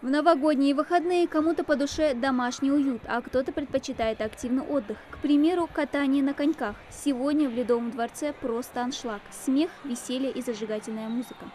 В новогодние выходные кому-то по душе домашний уют, а кто-то предпочитает активный отдых. К примеру, катание на коньках. Сегодня в Ледовом дворце просто аншлаг. Смех, веселье и зажигательная музыка.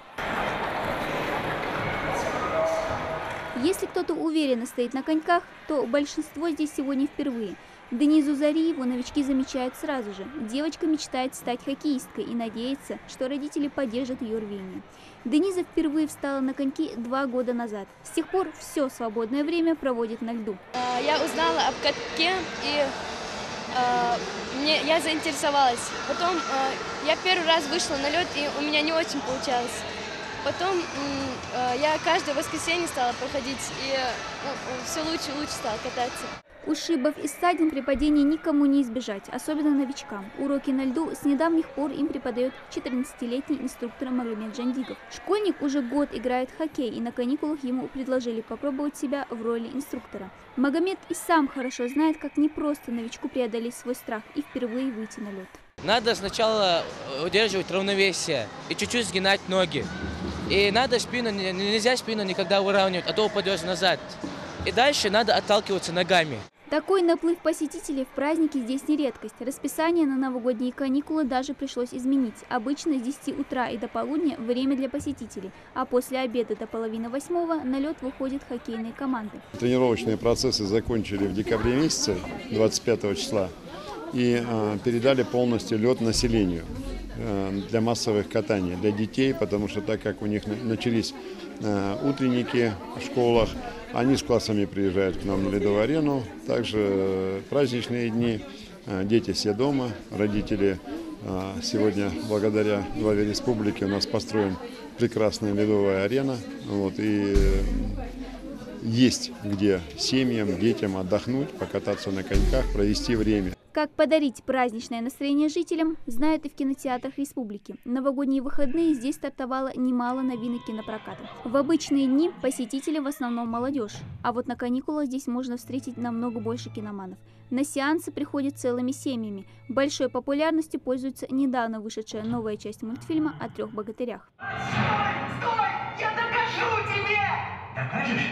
Если кто-то уверенно стоит на коньках, то большинство здесь сегодня впервые. Денизу Зариеву новички замечают сразу же. Девочка мечтает стать хоккеисткой и надеется, что родители поддержат ее рвение. Дениза впервые встала на коньки 2 года назад. С тех пор все свободное время проводит на льду. Я узнала об катке и я заинтересовалась. Потом я первый раз вышла на лед, и у меня не очень получалось. Потом я каждое воскресенье стала проходить, и все лучше и лучше стала кататься. Ушибов и ссадин при падении никому не избежать, особенно новичкам. Уроки на льду с недавних пор им преподает 14-летний инструктор Магомед Жандигов. Школьник уже год играет в хоккей, и на каникулах ему предложили попробовать себя в роли инструктора. Магомед и сам хорошо знает, как непросто новичку преодолеть свой страх и впервые выйти на лед. Надо сначала удерживать равновесие и чуть-чуть сгинать ноги. И надо нельзя спину никогда выравнивать, а то упадешь назад. И дальше надо отталкиваться ногами. Такой наплыв посетителей в празднике здесь не редкость. Расписание на новогодние каникулы даже пришлось изменить. Обычно с 10 утра и до полудня время для посетителей, а после обеда до половины 8 на лед выходят хоккейные команды. Тренировочные процессы закончили в декабре месяце, 25 числа, и передали полностью лед населению для массовых катаний, для детей, потому что так как у них начались утренники в школах, они с классами приезжают к нам на Ледовую арену. Также праздничные дни, дети все дома, родители. Сегодня, благодаря главе республики, у нас построена прекрасная Ледовая арена. И есть где семьям, детям отдохнуть, покататься на коньках, провести время. Как подарить праздничное настроение жителям, знают и в кинотеатрах республики. В новогодние выходные здесь стартовало немало новинок кинопроката. В обычные дни посетители в основном молодежь, а вот на каникулах здесь можно встретить намного больше киноманов. На сеансы приходят целыми семьями. Большой популярностью пользуется недавно вышедшая новая часть мультфильма о 3 богатырях. Стой! Я докажу тебе! Докажешь?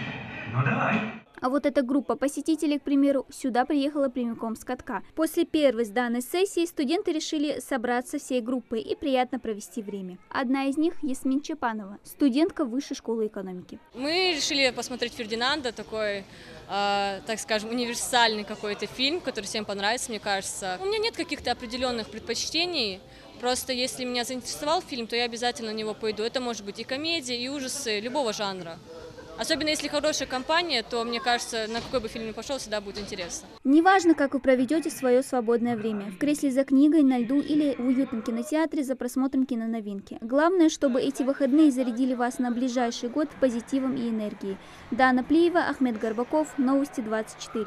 Ну давай. А вот эта группа посетителей, к примеру, сюда приехала прямиком с катка. После первой сданной сессии студенты решили собраться всей группой и приятно провести время. Одна из них – Ясмин Чапанова, студентка Высшей школы экономики. Мы решили посмотреть «Фердинанда», такой, так скажем, универсальный какой-то фильм, который всем понравится, мне кажется. У меня нет каких-то определенных предпочтений. Просто если меня заинтересовал фильм, то я обязательно на него пойду. Это может быть и комедия, и ужасы, любого жанра. Особенно если хорошая компания, то, мне кажется, на какой бы фильм ни пошел, всегда будет интересно. Неважно, как вы проведете свое свободное время. В кресле за книгой, на льду или в уютном кинотеатре за просмотром киноновинки. Главное, чтобы эти выходные зарядили вас на ближайший год позитивом и энергией. Дана Плиева, Ахмед Горбаков, Новости 24.